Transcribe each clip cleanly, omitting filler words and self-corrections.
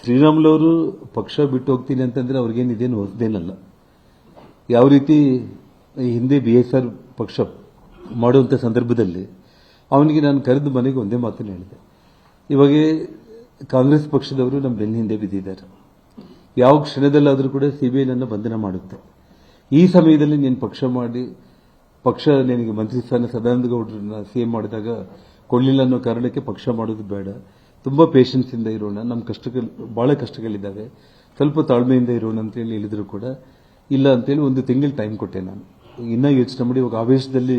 ಶ್ರೀರಾಮುಲು ಪಕ್ಷ ಬಿಟ್ಟು ಹೋಗ್ತೀನಿ ಅಂತಂದ್ರೆ ಅವ್ರಿಗೇನಿದೇನು ಹೊಸದೇನಲ್ಲ. ಯಾವ ರೀತಿ ಈ ಹಿಂದೆ BSR ಪಕ್ಷ ಮಾಡುವಂಥ ಸಂದರ್ಭದಲ್ಲಿ ಅವನಿಗೆ ನಾನು ಕರೆದು ಮನೆಗೆ ಒಂದೇ ಮಾತನ್ನು ಹೇಳಿದೆ, ಇವಾಗ ಕಾಂಗ್ರೆಸ್ ಪಕ್ಷದವರು ನಮ್ಮ ಬೆನ್ನ ಹಿಂದೆ ಬಿದ್ದಿದ್ದಾರೆ, ಯಾವ ಕ್ಷಣದಲ್ಲಾದರೂ ಕೂಡ CBI ನನ್ನ ಬಂಧನ ಮಾಡುತ್ತೆ. ಈ ಸಮಯದಲ್ಲಿ ನೀನು ಪಕ್ಷ ನಿನಗೆ ಮಂತ್ರಿ ಸ್ಥಾನ ಸದಾನಂದ ಗೌಡರನ್ನ CM ಮಾಡಿದಾಗ ಕೊಡಲಿಲ್ಲ ಅನ್ನೋ ಕಾರಣಕ್ಕೆ ಪಕ್ಷ ಮಾಡೋದು ಬೇಡ, ತುಂಬಾ ಪೇಷನ್ಸ್ ಇಂದ ಇರೋಣ, ನಮ್ಮ ಬಹಳ ಕಷ್ಟಗಳಿದ್ದಾವೆ, ಸ್ವಲ್ಪ ತಾಳ್ಮೆಯಿಂದ ಇರೋಣ ಅಂತೇಳಿ ಹೇಳಿದ್ರು ಕೂಡ ಇಲ್ಲ ಅಂತೇಳಿ 1 ತಿಂಗಳು ಟೈಮ್ ಕೊಟ್ಟೆ. ನಾನು ಇನ್ನೂ ಯೋಚನೆ ಮಾಡಿ ಇವಾಗ ಆವೇಶದಲ್ಲಿ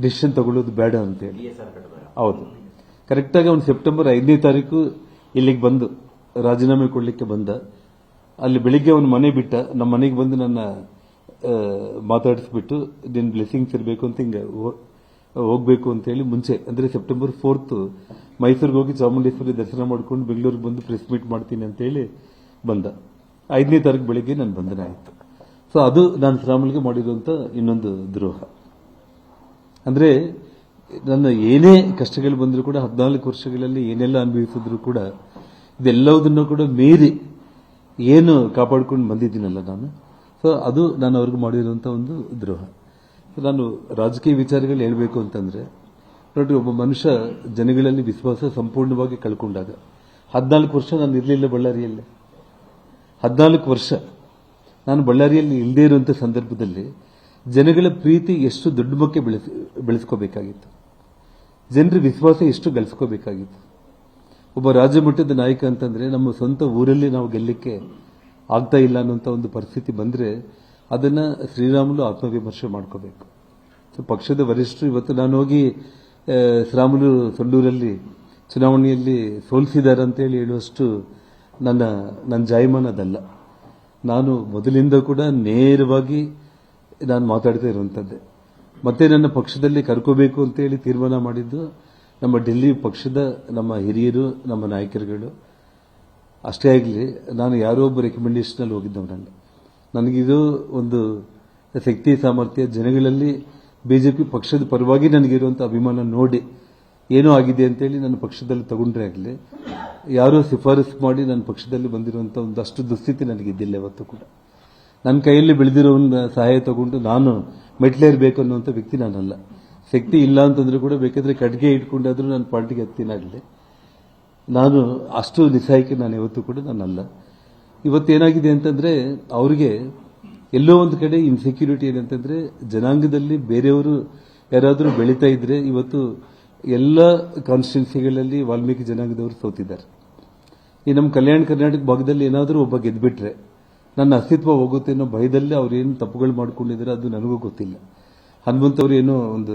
ಡಿಸಿಷನ್ ತಗೊಳ್ಳೋದು ಬೇಡ ಅಂತೇಳಿ. ಹೌದು, ಕರೆಕ್ಟಾಗಿ ಅವನು ಸೆಪ್ಟೆಂಬರ್ 5ನೇ ತಾರೀಕು ಇಲ್ಲಿಗೆ ಬಂದು ರಾಜೀನಾಮೆ ಕೊಡಲಿಕ್ಕೆ ಬಂದ. ಅಲ್ಲಿ ಬೆಳಿಗ್ಗೆ ಅವನು ಮನೆ ಬಿಟ್ಟ, ನಮ್ಮ ಮನೆಗೆ ಬಂದು ನನ್ನ ಮಾತಾಡಿಸ್ಬಿಟ್ಟು ನಿನ್ನ ಬ್ಲೆಸ್ಸಿಂಗ್ಸ್ ಇರಬೇಕು ಅಂತ ಹಿಂಗೆ ಹೋಗ್ಬೇಕು ಅಂತೇಳಿ ಮುಂಚೆ ಅಂದರೆ ಸೆಪ್ಟೆಂಬರ್ 4th ಮೈಸೂರಿಗೆ ಹೋಗಿ ಚಾಮುಂಡೇಶ್ವರಿ ದರ್ಶನ ಮಾಡ್ಕೊಂಡು ಬೆಂಗಳೂರಿಗೆ ಬಂದು ಪ್ರೆಸ್ ಮೀಟ್ ಮಾಡ್ತೀನಿ ಅಂತೇಳಿ ಬಂದ. 5ನೇ ತಾರೀಕು ಬೆಳಿಗ್ಗೆ ನನ್ನ ಬಂಧನ ಆಯಿತು. ಸೊ ಅದು ನಾನು ಶ್ರೀರಾಮುಲುಗೆ ಮಾಡಿರುವಂಥ ಇನ್ನೊಂದು ದ್ರೋಹ. ಅಂದರೆ ನನ್ನ ಏನೇ ಕಷ್ಟಗಳು ಬಂದರೂ ಕೂಡ 14 ವರ್ಷಗಳಲ್ಲಿ ಏನೆಲ್ಲ ಅನುಭವಿಸಿದ್ರು ಕೂಡ ಇದೆಲ್ಲವುದನ್ನು ಕೂಡ ಮೀರಿ ಏನು ಕಾಪಾಡ್ಕೊಂಡು ಬಂದಿದ್ದೀನಲ್ಲ ನಾನು. ಸೊ ಅದು ನಾನು ಅವ್ರಿಗೆ ಮಾಡಿರುವಂಥ ಒಂದು ದ್ರೋಹ. ನಾನು ರಾಜಕೀಯ ವಿಚಾರಗಳು ಹೇಳಬೇಕು ಅಂತಂದ್ರೆ ನೋಡಿ, ಒಬ್ಬ ಮನುಷ್ಯ ಜನಗಳಲ್ಲಿ ವಿಶ್ವಾಸ ಸಂಪೂರ್ಣವಾಗಿ ಕಳ್ಕೊಂಡಾಗ 14 ವರ್ಷ ನಾನು ಇರಲಿಲ್ಲ ಬಳ್ಳಾರಿಯಲ್ಲಿ. 14 ವರ್ಷ ನಾನು ಬಳ್ಳಾರಿಯಲ್ಲಿ ಇಲ್ಲದೇ ಇರುವಂಥ ಸಂದರ್ಭದಲ್ಲಿ ಜನಗಳ ಪ್ರೀತಿ ಎಷ್ಟು ದೊಡ್ಡ ಮಟ್ಟಕ್ಕೆ ಬೆಳೆಸ್ಕೋಬೇಕಾಗಿತ್ತು, ಜನರ ವಿಶ್ವಾಸ ಎಷ್ಟು ಗಳಿಸ್ಕೋಬೇಕಾಗಿತ್ತು. ಒಬ್ಬ ರಾಜ್ಯ ಮಟ್ಟದ ನಾಯಕ ಅಂತಂದ್ರೆ ನಮ್ಮ ಸ್ವಂತ ಊರಲ್ಲಿ ನಾವು ಗೆಲ್ಲಕ್ಕೆ ಆಗ್ತಾ ಇಲ್ಲ ಅನ್ನೋಂಥ ಒಂದು ಪರಿಸ್ಥಿತಿ ಬಂದ್ರೆ ಅದನ್ನ ಶ್ರೀರಾಮುಲು ಆತ್ಮವಿಮರ್ಶೆ ಮಾಡ್ಕೋಬೇಕು. ಪಕ್ಷದ ವರಿಷ್ಠರು ಇವತ್ತು ನಾನು ಹೋಗಿ ಶ್ರೀರಾಮುಲು ಸೊಲ್ಲೂರಲ್ಲಿ ಚುನಾವಣೆಯಲ್ಲಿ ಸೋಲಿಸಿದ್ದಾರೆ ಅಂತೇಳಿ ಹೇಳುವಷ್ಟು ನನ್ನ ಜಾಯಮಾನ ಅದಲ್ಲ. ನಾನು ಮೊದಲಿಂದ ಕೂಡ ನೇರವಾಗಿ ನಾನು ಮಾತಾಡ್ತಾ ಇರುವಂಥದ್ದೇ. ಮತ್ತೆ ನನ್ನ ಪಕ್ಷದಲ್ಲಿ ಕರ್ಕೋಬೇಕು ಅಂತೇಳಿ ತೀರ್ಮಾನ ಮಾಡಿದ್ದು ನಮ್ಮ ಡೆಲ್ಲಿ ಪಕ್ಷದ ನಮ್ಮ ಹಿರಿಯರು, ನಮ್ಮ ನಾಯಕರುಗಳು. ಅಷ್ಟೇ ಆಗಲಿ, ನಾನು ಯಾರೋ ಒಬ್ಬ ರೆಕಮೆಂಡೇಶನಲ್ಲಿ ಹೋಗಿದ್ದವನಲ್ಲ. ನನಗಿದು ಒಂದು ಶಕ್ತಿ ಸಾಮರ್ಥ್ಯ, ಜನಗಳಲ್ಲಿ ಬಿಜೆಪಿ ಪಕ್ಷದ ಪರವಾಗಿ ನನಗಿರುವಂಥ ಅಭಿಮಾನ ನೋಡಿ ಏನೋ ಆಗಿದೆ ಅಂತೇಳಿ ನನ್ನ ಪಕ್ಷದಲ್ಲಿ ತಗೊಂಡ್ರೆ ಆಗಲಿ, ಯಾರೋ ಶಿಫಾರಸು ಮಾಡಿ ನನ್ನ ಪಕ್ಷದಲ್ಲಿ ಬಂದಿರುವಂಥ ಒಂದಷ್ಟು ದುಸ್ಥಿತಿ ನನಗಿದ್ದಿಲ್ಲ. ಇವತ್ತು ಕೂಡ ನನ್ನ ಕೈಯಲ್ಲಿ ಬೆಳೆದಿರೋ ಒಂದು ಸಹಾಯ ತಗೊಂಡು ನಾನು ಮೆಟ್ಲೇರಬೇಕು ಅನ್ನುವಂಥ ವ್ಯಕ್ತಿ ನಾನಲ್ಲ. ಶಕ್ತಿ ಇಲ್ಲ ಅಂತಂದ್ರೂ ಕೂಡ ಬೇಕಾದ್ರೆ ಕಟ್ಗೆ ಇಟ್ಕೊಂಡಾದ್ರೂ ನನ್ನ ಪಾರ್ಟಿಗೆ ಹತ್ತಿನಾಗಲಿ, ನಾನು ಅಷ್ಟು ನಿಸ್ಸಹಾಯಕ ನಾನು ಯಾವತ್ತೂ ಕೂಡ ನಾನಲ್ಲ. ಇವತ್ತೇನಾಗಿದೆ ಅಂತಂದ್ರೆ ಅವರಿಗೆ ಎಲ್ಲೋ ಒಂದು ಕಡೆ ಇನ್ಸೆಕ್ಯೂರಿಟಿ ಏನಂತಂದ್ರೆ ಜನಾಂಗದಲ್ಲಿ ಬೇರೆಯವರು ಯಾರಾದರೂ ಬೆಳೀತಾ ಇದ್ರೆ ಇವತ್ತು ಎಲ್ಲ ಕಾನ್ಸ್ಟಿಟ್ಯೂನ್ಸಿಗಳಲ್ಲಿ ವಾಲ್ಮೀಕಿ ಜನಾಂಗದವರು ಸೋತಿದ್ದಾರೆ. ಈ ನಮ್ಮ ಕಲ್ಯಾಣ ಕರ್ನಾಟಕ ಭಾಗದಲ್ಲಿ ಏನಾದರೂ ಒಬ್ಬ ಗೆದ್ದುಬಿಟ್ರೆ ನನ್ನ ಅಸ್ತಿತ್ವ ಹೋಗುತ್ತೆ ಅನ್ನೋ ಭಯದಲ್ಲಿ ಅವ್ರೇನು ತಪ್ಪುಗಳು ಮಾಡ್ಕೊಂಡಿದ್ದಾರೆ ಅದು ನನಗೂ ಗೊತ್ತಿಲ್ಲ. ಹನುಮಂತವ್ರು ಏನೋ ಒಂದು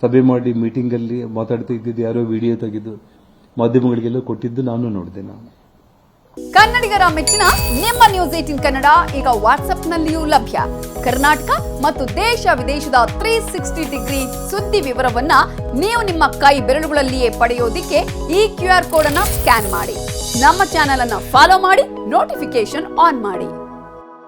ಸಭೆ ಮಾಡಿ ಮೀಟಿಂಗಲ್ಲಿ ಮಾತಾಡ್ತಾ ಇದ್ದಿದ್ದು ಯಾರೋ ವಿಡಿಯೋ ತೆಗೆದು ಮಾಧ್ಯಮಗಳಿಗೆಲ್ಲ ಕೊಟ್ಟಿದ್ದು ನಾನು ನೋಡಿದೆ. ಕನ್ನಡಿಗರ ಮೆಚ್ಚಿನ ನಿಮ್ಮ ನ್ಯೂಸ್ 18 ಕನ್ನಡ ಈಗ ವಾಟ್ಸ್ಆಪ್ನಲ್ಲಿಯೂ ಲಭ್ಯ. ಕರ್ನಾಟಕ ಮತ್ತು ದೇಶ ವಿದೇಶದ 360 ಡಿಗ್ರಿ ಸುದ್ದಿ ವಿವರವನ್ನ ನೀವು ನಿಮ್ಮ ಕೈ ಬೆರಳುಗಳಲ್ಲಿಯೇ ಪಡೆಯೋದಿಕ್ಕೆ ಈ QR ಕೋಡ್ ಅನ್ನು ಸ್ಕ್ಯಾನ್ ಮಾಡಿ. ನಮ್ಮ ಚಾನೆಲ್ ಅನ್ನು ಫಾಲೋ ಮಾಡಿ, ನೋಟಿಫಿಕೇಶನ್ ಆನ್ ಮಾಡಿ.